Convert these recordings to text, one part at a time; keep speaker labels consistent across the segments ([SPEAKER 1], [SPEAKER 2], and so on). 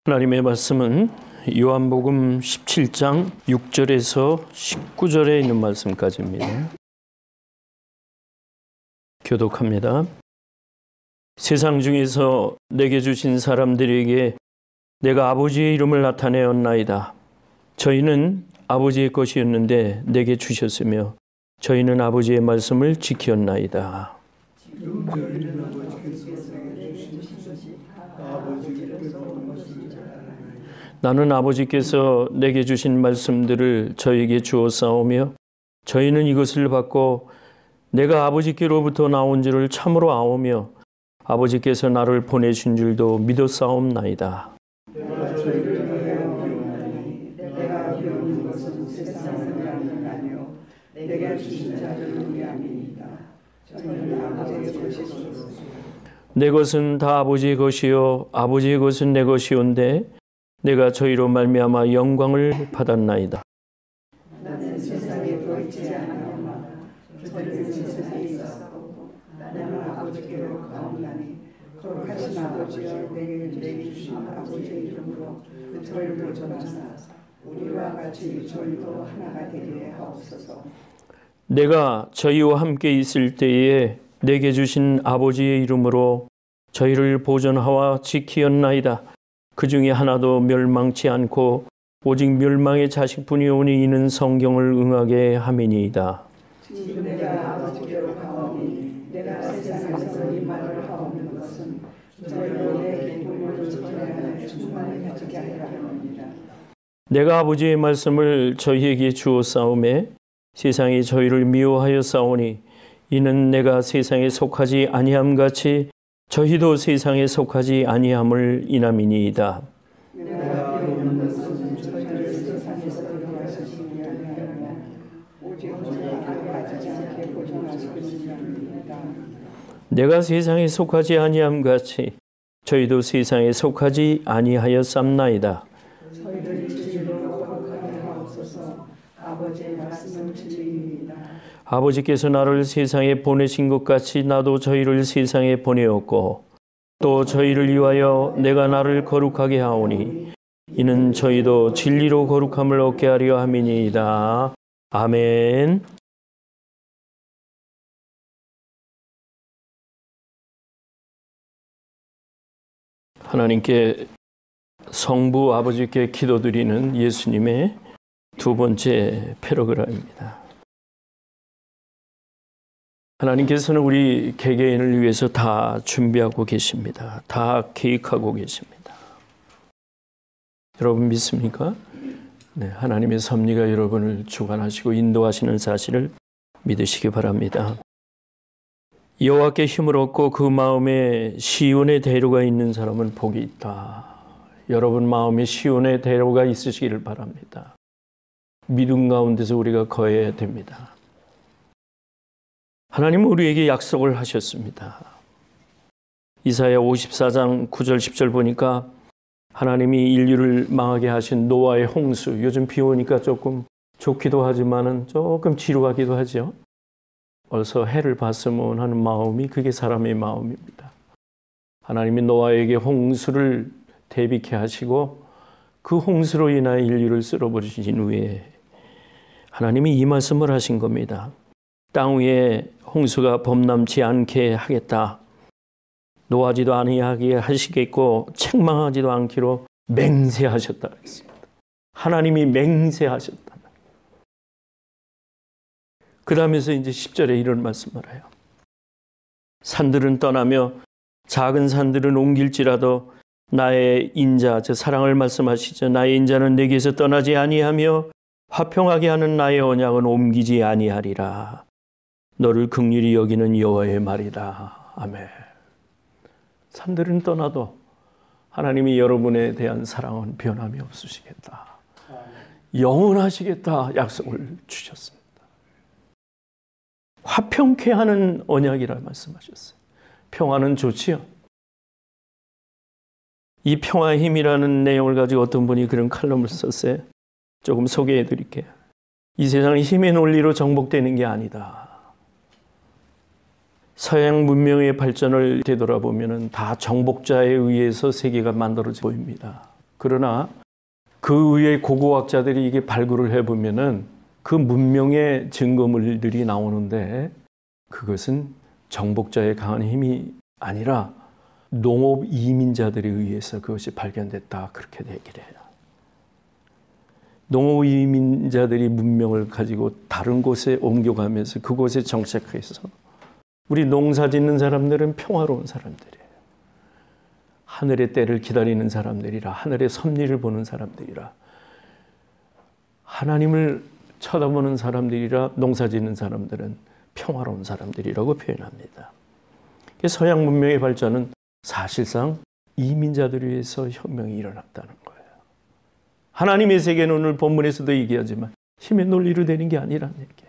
[SPEAKER 1] 하나님의 말씀은 요한복음 17장 6절에서 19절에 있는 말씀까지입니다. 교독합니다. 세상 중에서 내게 주신 사람들에게 내가 아버지의 이름을 나타내었나이다. 저희는 아버지의 것이었는데 내게 주셨으며 저희는 아버지의 말씀을 지켰나이다. 나는 아버지께서 내게 주신 말씀들을 저에게 주었사오며 저희는 이것을 받고 내가 아버지께로부터 나온 줄을 참으로 아오며 아버지께서 나를 보내신 줄도 믿었사옵나이다. 내 것은 다 아버지의 것이요 아버지의 것은 내 것이온데 내가 저희로 말미암아 영광을 받았나이다.
[SPEAKER 2] 나는 세상에 보이지 않았나마 저희는 세상에 있었고 나는 아버지께로 가오나니 거룩하신 아버지여 내게 주신 아버지의 이름으로 그 저희를 보존하사 우리와 같이 저희도 하나가 되게 하옵소서.
[SPEAKER 1] 내가 저희와 함께 있을 때에 내게 주신 아버지의 이름으로 저희를 보존하와 지키었나이다. 그 중에 하나도 멸망치 않고 오직 멸망의 자식뿐이 오니 이는 성경을 응하게 함이니이다.
[SPEAKER 2] 지금 내가 아버지께로 가오니 내가 세상에서 이 말을 하오는 것은 저희로 내 기쁨을 지켜야 할 충만히 가지게 하려 합니다.
[SPEAKER 1] 내가 아버지의 말씀을 저희에게 주었사오매 세상이 저희를 미워하여 싸우니 이는 내가 세상에 속하지 아니함 같이 저희도 세상에 속하지 아니함을 인함이니이다.
[SPEAKER 2] 내가 배우는 것은 저희를 세상에서 들어가시기 아니하며 오직 저희가 가지 않게 보존하시기 합니다.
[SPEAKER 1] 내가 세상에 속하지 아니함 같이 저희도 세상에 속하지 아니하였삼나이다.
[SPEAKER 2] 저희를 진리로 거룩하게 하옵소서. 아버지의 말씀은 진리입니다.
[SPEAKER 1] 아버지께서 나를 세상에 보내신 것 같이 나도 저희를 세상에 보내었고 또 저희를 위하여 내가 나를 거룩하게 하오니 이는 저희도 진리로 거룩함을 얻게 하려 함이니이다. 아멘. 하나님께 성부 아버지께 기도드리는 예수님의 두 번째 패러그램입니다. 하나님께서는 우리 개개인을 위해서 다 준비하고 계십니다. 다 계획하고 계십니다. 여러분 믿습니까? 네, 하나님의 섭리가 여러분을 주관하시고 인도하시는 사실을 믿으시기 바랍니다. 여호와께 힘을 얻고 그 마음에 시온의 대로가 있는 사람은 복이 있다. 여러분 마음에 시온의 대로가 있으시기를 바랍니다. 믿음 가운데서 우리가 거해야 됩니다. 하나님은 우리에게 약속을 하셨습니다. 이사야 54장 9절 10절 보니까 하나님이 인류를 망하게 하신 노아의 홍수, 요즘 비 오니까 조금 좋기도 하지만은 조금 지루하기도 하죠. 어서 해를 봤으면 하는 마음이 그게 사람의 마음입니다. 하나님이 노아에게 홍수를 대비케 하시고 그 홍수로 인하여 인류를 쓸어버리신 후에 하나님이 이 말씀을 하신 겁니다. 땅 위에 홍수가 범람치 않게 하겠다. 노하지도 아니하게 하시겠고 책망하지도 않기로 맹세하셨다 했습니다. 하나님이 맹세하셨다. 그 다음에서 이제 10절에 이런 말씀을 해요. 산들은 떠나며 작은 산들은 옮길지라도 나의 인자, 저 사랑을 말씀하시죠. 나의 인자는 내게서 떠나지 아니하며 화평하게 하는 나의 언약은 옮기지 아니하리라. 너를 긍휼히 여기는 여호와의 말이다. 아멘. 산들은 떠나도 하나님이 여러분에 대한 사랑은 변함이 없으시겠다. 영원하시겠다 약속을 주셨습니다. 화평케 하는 언약이라 말씀하셨어요. 평화는 좋지요. 이 평화의 힘이라는 내용을 가지고 어떤 분이 그런 칼럼을 썼어요. 조금 소개해 드릴게요. 이 세상은 힘의 논리로 정복되는 게 아니다. 서양 문명의 발전을 되돌아보면 다 정복자에 의해서 세계가 만들어져 보입니다. 그러나 그 위에 고고학자들이 이게 발굴을 해보면은 그 문명의 증거물들이 나오는데 그것은 정복자의 강한 힘이 아니라 농업 이민자들에 의해서 그것이 발견됐다. 그렇게 얘기를 해요. 농업 이민자들이 문명을 가지고 다른 곳에 옮겨가면서 그곳에 정착해서 우리 농사 짓는 사람들은 평화로운 사람들이에요. 하늘의 때를 기다리는 사람들이라, 하늘의 섭리를 보는 사람들이라, 하나님을 쳐다보는 사람들이라 농사 짓는 사람들은 평화로운 사람들이라고 표현합니다. 서양 문명의 발전은 사실상 이민자들을 위해서 혁명이 일어났다는 거예요. 하나님의 세계는 오늘 본문에서도 얘기하지만 힘의 논리로 되는 게 아니라는 얘기예요.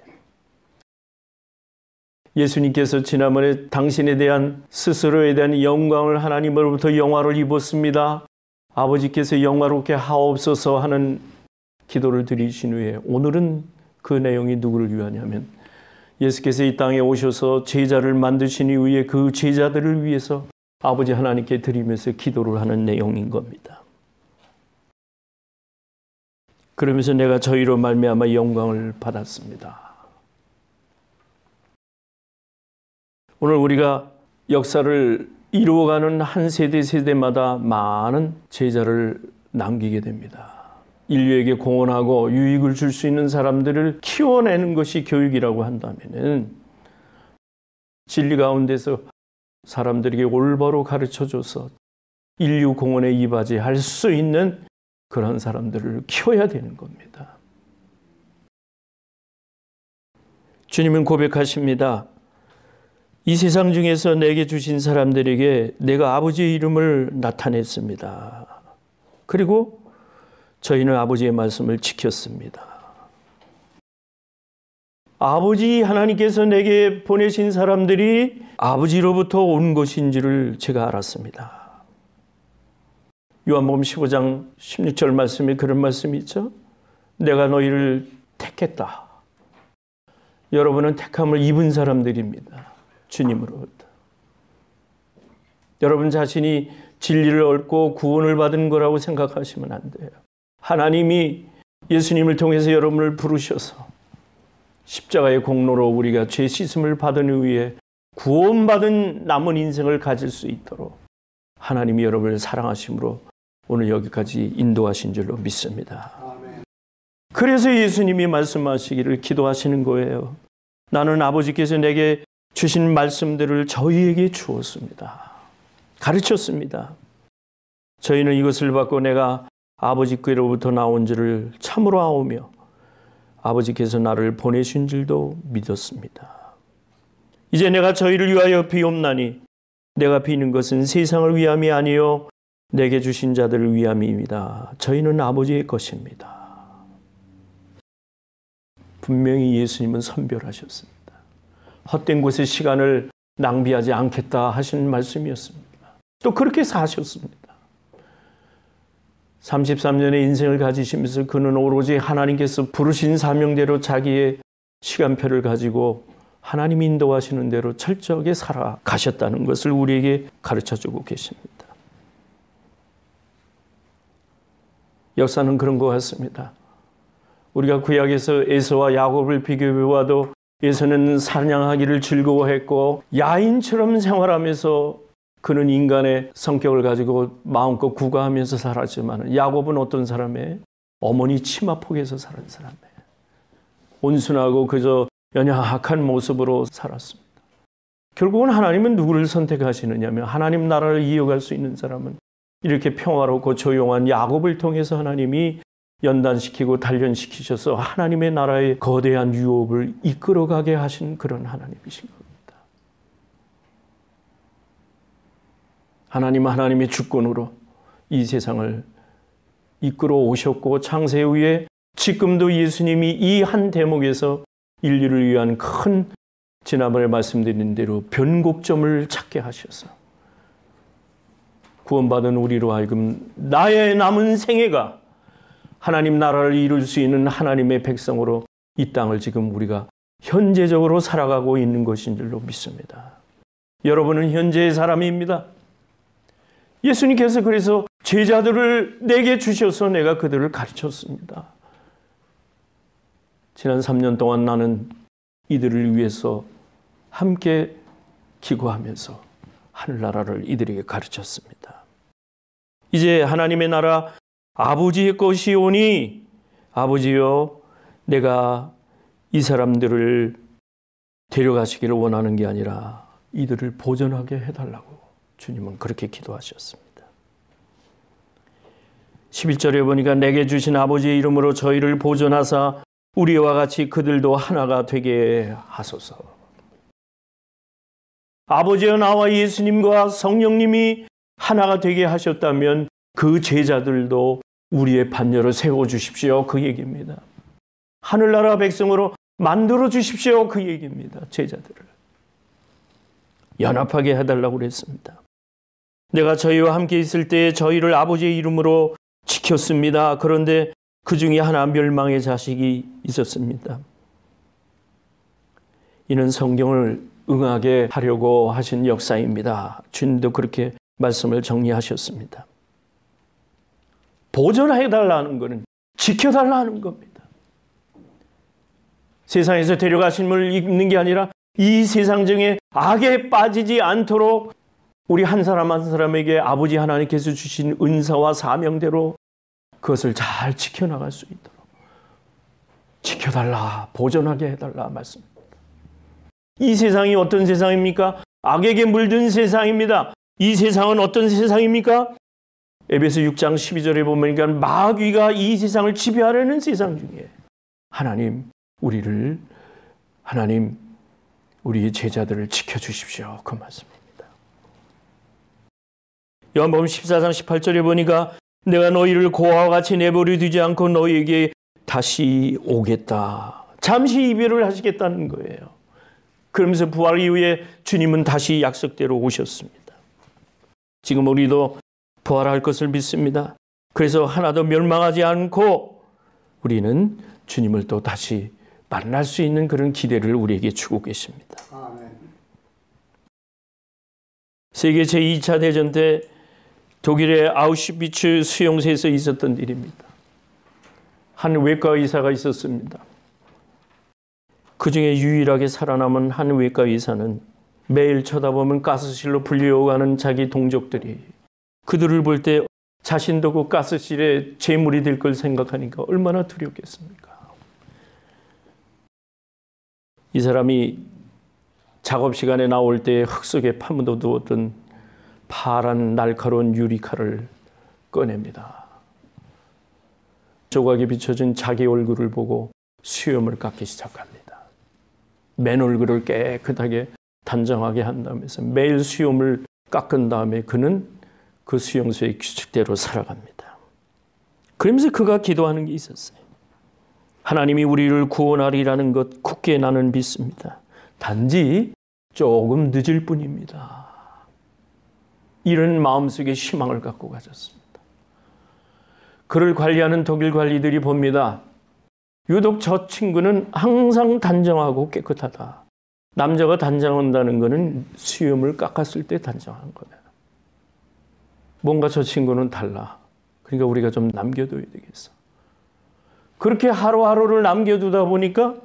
[SPEAKER 1] 예수님께서 지난번에 당신에 대한 스스로에 대한 영광을 하나님으로부터 영화를 입었습니다. 아버지께서 영화롭게 하옵소서 하는 기도를 드리신 후에 오늘은 그 내용이 누구를 위하냐면 예수께서 이 땅에 오셔서 제자를 만드신 이후에 그 제자들을 위해서 아버지 하나님께 드리면서 기도를 하는 내용인 겁니다. 그러면서 내가 저희로 말미암아 영광을 받았습니다. 오늘 우리가 역사를 이루어가는 한 세대마다 많은 제자를 남기게 됩니다. 인류에게 공헌하고 유익을 줄 수 있는 사람들을 키워내는 것이 교육이라고 한다면은 진리 가운데서 사람들에게 올바로 가르쳐줘서 인류 공헌에 이바지할 수 있는 그런 사람들을 키워야 되는 겁니다. 주님은 고백하십니다. 이 세상 중에서 내게 주신 사람들에게 내가 아버지의 이름을 나타냈습니다. 그리고 저희는 아버지의 말씀을 지켰습니다. 아버지 하나님께서 내게 보내신 사람들이 아버지로부터 온 것인지를 제가 알았습니다. 요한복음 15장 16절 말씀에 그런 말씀이 있죠. 내가 너희를 택했다. 여러분은 택함을 입은 사람들입니다. 주님으로부터. 여러분 자신이 진리를 얻고 구원을 받은 거라고 생각하시면 안 돼요. 하나님이 예수님을 통해서 여러분을 부르셔서 십자가의 공로로 우리가 죄 씻음을 받은 후에 구원받은 남은 인생을 가질 수 있도록 하나님이 여러분을 사랑하심으로 오늘 여기까지 인도하신 줄로 믿습니다. 그래서 예수님이 말씀하시기를 기도하시는 거예요. 나는 아버지께서 내게 주신 말씀들을 저희에게 주었습니다. 가르쳤습니다. 저희는 이것을 받고 내가 아버지께로부터 나온 줄을 참으로 아오며 아버지께서 나를 보내신 줄도 믿었습니다. 이제 내가 저희를 위하여 비옵나니 내가 비는 것은 세상을 위함이 아니요 내게 주신 자들을 위함입니다. 저희는 아버지의 것입니다. 분명히 예수님은 선별하셨습니다. 헛된 곳에 시간을 낭비하지 않겠다 하신 말씀이었습니다. 또 그렇게 사셨습니다. 33년의 인생을 가지시면서 그는 오로지 하나님께서 부르신 사명대로 자기의 시간표를 가지고 하나님 인도하시는 대로 철저하게 살아가셨다는 것을 우리에게 가르쳐주고 계십니다. 역사는 그런 것 같습니다. 우리가 구약에서 에서와 야곱을 비교해봐도 에서는 사냥하기를 즐거워했고 야인처럼 생활하면서 그는 인간의 성격을 가지고 마음껏 구가하면서 살았지만 야곱은 어떤 사람이에요? 어머니 치마폭에서 살은 사람이에요. 온순하고 그저 연약한 모습으로 살았습니다. 결국은 하나님은 누구를 선택하시느냐면 하나님 나라를 이어갈 수 있는 사람은 이렇게 평화롭고 조용한 야곱을 통해서 하나님이 연단시키고 단련시키셔서 하나님의 나라의 거대한 유업을 이끌어가게 하신 그런 하나님이신 겁니다. 하나님의 주권으로 이 세상을 이끌어 오셨고 창세 후에 지금도 예수님이 이 한 대목에서 인류를 위한 큰 지난번에 말씀드린 대로 변곡점을 찾게 하셔서 구원받은 우리로 하여금 나의 남은 생애가 하나님 나라를 이룰 수 있는 하나님의 백성으로 이 땅을 지금 우리가 현재적으로 살아가고 있는 것인 줄로 믿습니다. 여러분은 현재의 사람입니다. 예수님께서 그래서 제자들을 내게 주셔서 내가 그들을 가르쳤습니다. 지난 3년 동안 나는 이들을 위해서 함께 기도하면서 하늘나라를 이들에게 가르쳤습니다. 이제 하나님의 나라 아버지의 것이 오니 아버지여 내가 이 사람들을 데려가시기를 원하는 게 아니라 이들을 보존하게 해달라고 주님은 그렇게 기도하셨습니다. 11절에 보니까 내게 주신 아버지의 이름으로 저희를 보존하사 우리와 같이 그들도 하나가 되게 하소서. 아버지와 나와 예수님과 성령님이 하나가 되게 하셨다면 그 제자들도 우리의 반열을 세워주십시오. 그 얘기입니다. 하늘나라 백성으로 만들어 주십시오. 그 얘기입니다. 제자들을 연합하게 해달라고 그랬습니다. 내가 저희와 함께 있을 때 저희를 아버지의 이름으로 지켰습니다. 그런데 그 중에 하나 멸망의 자식이 있었습니다. 이는 성경을 응하게 하려고 하신 역사입니다. 주님도 그렇게 말씀을 정리하셨습니다. 보존해달라는 것은 지켜달라는 겁니다. 세상에서 데려가심을 입는 게 아니라 이 세상 중에 악에 빠지지 않도록 우리 한 사람 한 사람에게 아버지 하나님께서 주신 은사와 사명대로 그것을 잘 지켜나갈 수 있도록 지켜달라, 보존하게 해달라 말씀입니다. 이 세상이 어떤 세상입니까? 악에게 물든 세상입니다. 이 세상은 어떤 세상입니까? 에베소 6장 12절에 보면 마귀가 이 세상을 지배하려는 세상 중에 하나님 우리의 제자들을 지켜주십시오. 그 말씀입니다. 요한복음 14장 18절에 보니까 내가 너희를 고아와 같이 내버려 두지 않고 너희에게 다시 오겠다. 잠시 이별을 하시겠다는 거예요. 그러면서 부활 이후에 주님은 다시 약속대로 오셨습니다. 지금 우리도 부활할 것을 믿습니다. 그래서 하나도 멸망하지 않고 우리는 주님을 또 다시 만날 수 있는 그런 기대를 우리에게 주고 계십니다. 아멘. 세계 제2차 대전 때 독일의 아우슈비츠 수용소에서 있었던 일입니다. 한 외과 의사가 있었습니다. 그 중에 유일하게 살아남은 한 외과 의사는 매일 쳐다보면 가스실로 불려가는 자기 동족들이 그들을 볼 때 자신도 그 가스실에 제물이 될 걸 생각하니까 얼마나 두렵겠습니까? 이 사람이 작업 시간에 나올 때 흙 속에 파묻어 두었던 파란 날카로운 유리칼을 꺼냅니다. 조각에 비춰진 자기 얼굴을 보고 수염을 깎기 시작합니다. 맨 얼굴을 깨끗하게 단정하게 한다면서 매일 수염을 깎은 다음에 그는 그 수용소의 규칙대로 살아갑니다. 그러면서 그가 기도하는 게 있었어요. 하나님이 우리를 구원하리라는 것 굳게 나는 믿습니다. 단지 조금 늦을 뿐입니다. 이런 마음속에 희망을 갖고 가졌습니다. 그를 관리하는 독일 관리들이 봅니다. 유독 저 친구는 항상 단정하고 깨끗하다. 남자가 단정한다는 것은 수염을 깎았을 때 단정한 거예요. 뭔가 저 친구는 달라. 그러니까 우리가 좀 남겨둬야 되겠어. 그렇게 하루하루를 남겨두다 보니까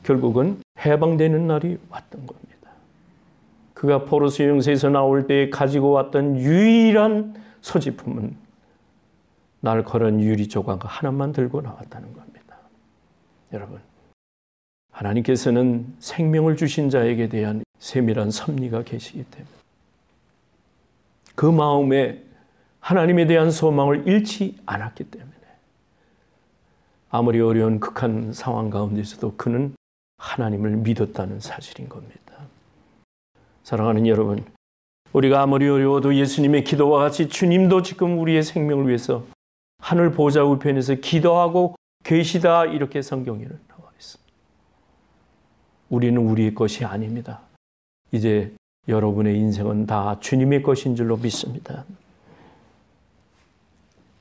[SPEAKER 1] 결국은 해방되는 날이 왔던 겁니다. 그가 포로 수용소에서 나올 때 가지고 왔던 유일한 소지품은 날카로운 유리 조각 하나만 들고 나왔다는 겁니다. 여러분, 하나님께서는 생명을 주신 자에게 대한 세밀한 섭리가 계시기 때문에 그 마음에 하나님에 대한 소망을 잃지 않았기 때문에 아무리 어려운 극한 상황 가운데서도 그는 하나님을 믿었다는 사실인 겁니다. 사랑하는 여러분, 우리가 아무리 어려워도 예수님의 기도와 같이 주님도 지금 우리의 생명을 위해서 하늘 보좌 우편에서 기도하고 계시다 이렇게 성경에는 나와 있습니다. 우리는 우리의 것이 아닙니다. 이제 여러분의 인생은 다 주님의 것인 줄로 믿습니다.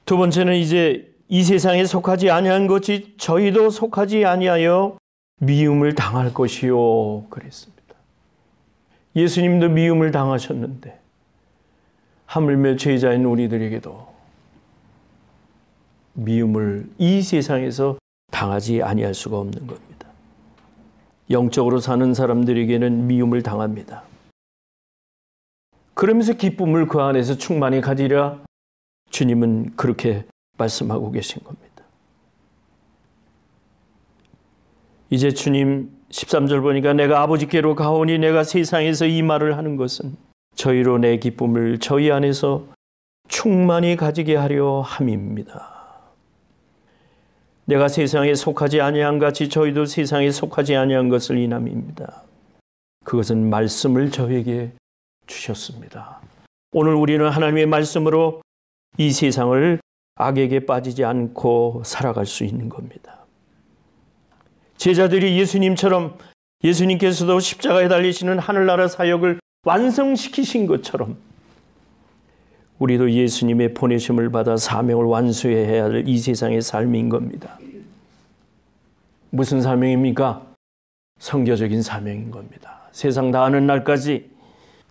[SPEAKER 1] 두 번째는 이제 이 세상에 속하지 아니한 것이 저희도 속하지 아니하여 미움을 당할 것이요 그랬습니다. 예수님도 미움을 당하셨는데 하물며 죄자인 우리들에게도 미움을 이 세상에서 당하지 아니할 수가 없는 겁니다. 영적으로 사는 사람들에게는 미움을 당합니다. 그러면서 기쁨을 그 안에서 충만히 가지라 주님은 그렇게 말씀하고 계신 겁니다. 이제 주님 13절 보니까 내가 아버지께로 가오니 내가 세상에서 이 말을 하는 것은 저희로 내 기쁨을 저희 안에서 충만히 가지게 하려 함입니다. 내가 세상에 속하지 아니한 같이 저희도 세상에 속하지 아니한 것을 인함입니다. 그것은 말씀을 저에게 주셨습니다. 오늘 우리는 하나님의 말씀으로 이 세상을 악에게 빠지지 않고 살아갈 수 있는 겁니다. 제자들이 예수님처럼 예수님께서도 십자가에 달리시는 하늘나라 사역을 완성시키신 것처럼 우리도 예수님의 보내심을 받아 사명을 완수해야 할 이 세상의 삶인 겁니다. 무슨 사명입니까? 선교적인 사명인 겁니다. 세상 다하는 날까지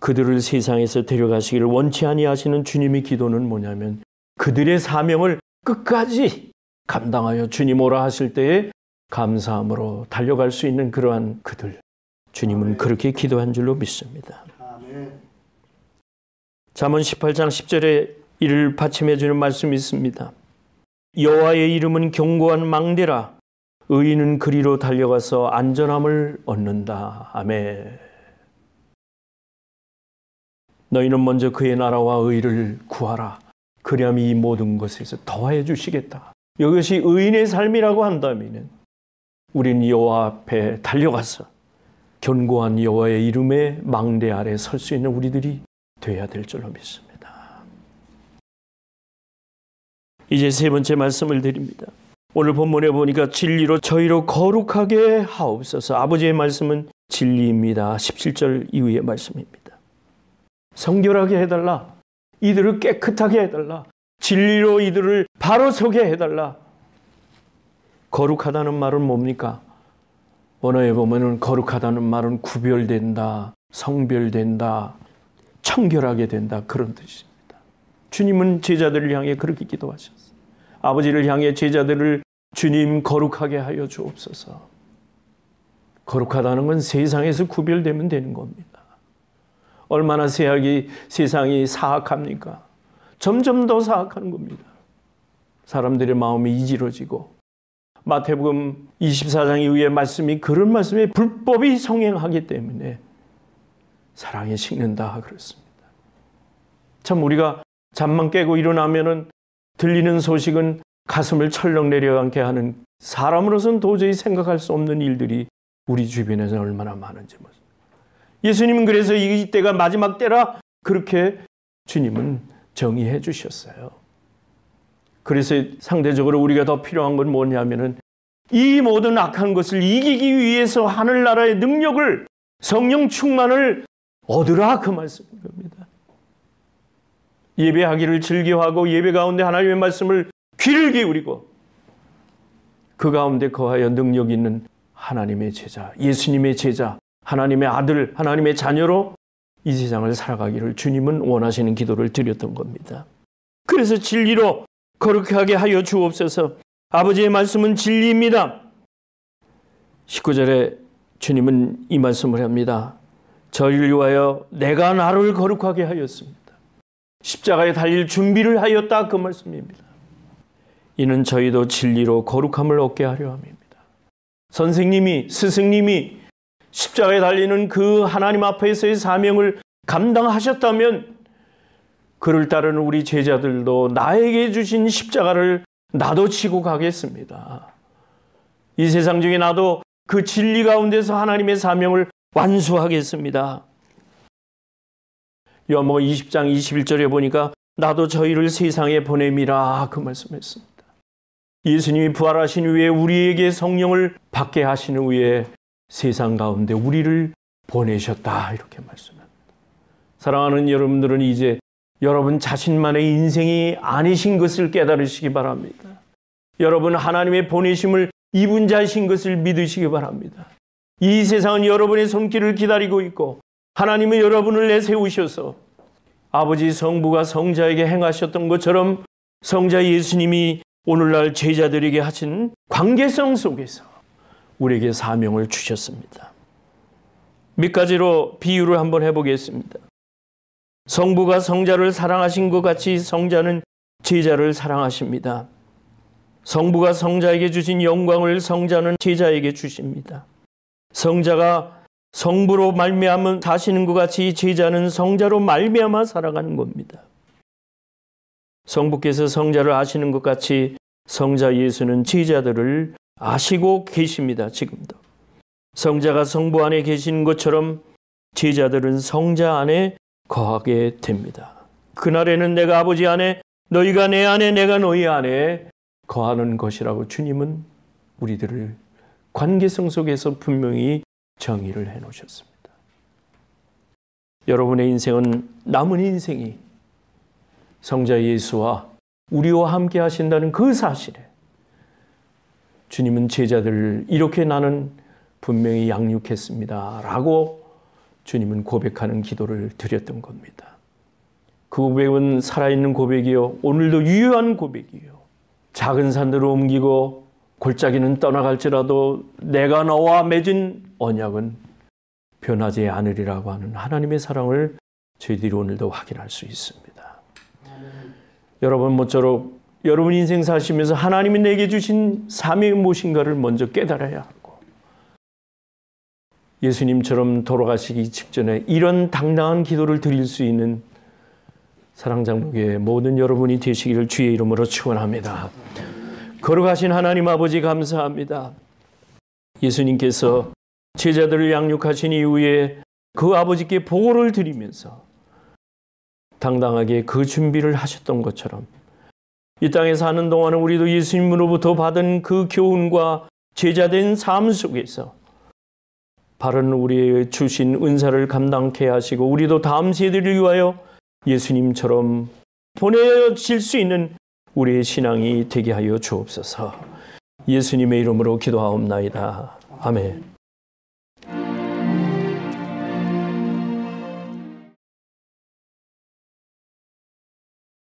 [SPEAKER 1] 그들을 세상에서 데려가시기를 원치 아니하시는 주님의 기도는 뭐냐면 그들의 사명을 끝까지 감당하여 주님 오라 하실 때에 감사함으로 달려갈 수 있는 그러한 그들, 주님은 그렇게 기도한 줄로 믿습니다. 잠언 18장 10절에 이를 받침해 주는 말씀이 있습니다. 여호와의 이름은 견고한 망대라 의인은 그리로 달려가서 안전함을 얻는다. 아멘. 너희는 먼저 그의 나라와 의를 구하라. 그리하면 이 모든 것에서 더해 주시겠다. 이것이 의인의 삶이라고 한다면 우리는 여호와 앞에 달려가서 견고한 여호와의 이름의 망대 아래 설 수 있는 우리들이 되어야 될 줄로 믿습니다. 이제 세 번째 말씀을 드립니다. 오늘 본문에 보니까 진리로 저희로 거룩하게 하옵소서. 아버지의 말씀은 진리입니다. 17절 이후의 말씀입니다. 성결하게 해달라. 이들을 깨끗하게 해달라. 진리로 이들을 바로 서게 해달라. 거룩하다는 말은 뭡니까? 언어에 보면은 거룩하다는 말은 구별된다, 성별된다, 청결하게 된다 그런 뜻입니다. 주님은 제자들을 향해 그렇게 기도하셨어요. 아버지를 향해 제자들을 주님 거룩하게 하여 주옵소서. 거룩하다는 건 세상에서 구별되면 되는 겁니다. 얼마나 세상이 사악합니까? 점점 더 사악하는 겁니다. 사람들의 마음이 이지러지고 마태복음 24장 이후의 말씀이 그런 말씀에 불법이 성행하기 때문에 사랑에 식는다 그렇습니다. 참 우리가 잠만 깨고 일어나면은 들리는 소식은 가슴을 철렁 내려앉게 하는 사람으로서는 도저히 생각할 수 없는 일들이 우리 주변에서 얼마나 많은지 모릅니다. 예수님은 그래서 이때가 마지막 때라 그렇게 주님은 정의해 주셨어요. 그래서 상대적으로 우리가 더 필요한 건 뭐냐면은 이 모든 악한 것을 이기기 위해서 하늘나라의 능력을 성령 충만을 얻으라 그 말씀인 겁니다. 예배하기를 즐겨하고 예배 가운데 하나님의 말씀을 귀를 기울이고 그 가운데 거하여 능력 있는 하나님의 제자, 예수님의 제자, 하나님의 아들, 하나님의 자녀로 이 세상을 살아가기를 주님은 원하시는 기도를 드렸던 겁니다. 그래서 진리로 거룩하게 하여 주옵소서. 아버지의 말씀은 진리입니다. 19절에 주님은 이 말씀을 합니다. 저희를 위하여 내가 나를 거룩하게 하였습니다. 십자가에 달릴 준비를 하였다 그 말씀입니다. 이는 저희도 진리로 거룩함을 얻게 하려 함입니다. 선생님이, 스승님이 십자가에 달리는 그 하나님 앞에서의 사명을 감당하셨다면 그를 따르는 우리 제자들도 나에게 주신 십자가를 나도 지고 가겠습니다. 이 세상 중에 나도 그 진리 가운데서 하나님의 사명을 완수하겠습니다. 요한복음 20장 21절에 보니까 나도 저희를 세상에 보냄이라 그 말씀했습니다. 예수님이 부활하신 후에 우리에게 성령을 받게 하신 후에 세상 가운데 우리를 보내셨다 이렇게 말씀합니다. 사랑하는 여러분들은 이제 여러분 자신만의 인생이 아니신 것을 깨달으시기 바랍니다. 여러분 하나님의 보내심을 입은 자이신 것을 믿으시기 바랍니다. 이 세상은 여러분의 손길을 기다리고 있고 하나님은 여러분을 내세우셔서 아버지 성부가 성자에게 행하셨던 것처럼 성자 예수님이 오늘날 제자들에게 하신 관계성 속에서 우리에게 사명을 주셨습니다. 몇 가지로 비유를 한번 해보겠습니다. 성부가 성자를 사랑하신 것 같이 성자는 제자를 사랑하십니다. 성부가 성자에게 주신 영광을 성자는 제자에게 주십니다. 성자가 성부로 말미암아 사시는 것 같이 제자는 성자로 말미암아 살아가는 겁니다. 성부께서 성자를 아시는 것 같이 성자 예수는 제자들을 아시고 계십니다. 지금도. 성자가 성부 안에 계신 것처럼 제자들은 성자 안에 거하게 됩니다. 그날에는 내가 아버지 안에, 너희가 내 안에, 내가 너희 안에 거하는 것이라고 주님은 우리들을 관계성 속에서 분명히 정의를 해놓으셨습니다. 여러분의 인생은 남은 인생이 성자 예수와 우리와 함께 하신다는 그 사실에 주님은 제자들을 이렇게 나는 분명히 양육했습니다 라고 주님은 고백하는 기도를 드렸던 겁니다. 그 고백은 살아있는 고백이요, 오늘도 유효한 고백이요. 작은 산들을 옮기고 골짜기는 떠나갈지라도 내가 너와 맺은 언약은 변하지 않으리라고 하는 하나님의 사랑을 저희들이 오늘도 확인할 수 있습니다. 여러분 모쪼록 여러분 인생 사시면서 하나님이 내게 주신 사명이 무엇인가를 먼저 깨달아야 하고, 예수님처럼 돌아가시기 직전에 이런 당당한 기도를 드릴 수 있는 사랑장로교회 모든 여러분이 되시기를 주의 이름으로 축원합니다. 걸어가신 하나님 아버지 감사합니다. 예수님께서 제자들을 양육하신 이후에 그 아버지께 보고를 드리면서 당당하게 그 준비를 하셨던 것처럼 이 땅에 사는 동안은 우리도 예수님으로부터 받은 그 교훈과 제자된 삶 속에서 바른 우리의 주신 은사를 감당케 하시고 우리도 다음 세대를 위하여 예수님처럼 보내질 수 있는 우리의 신앙이 되게 하여 주옵소서. 예수님의 이름으로 기도하옵나이다. 아멘.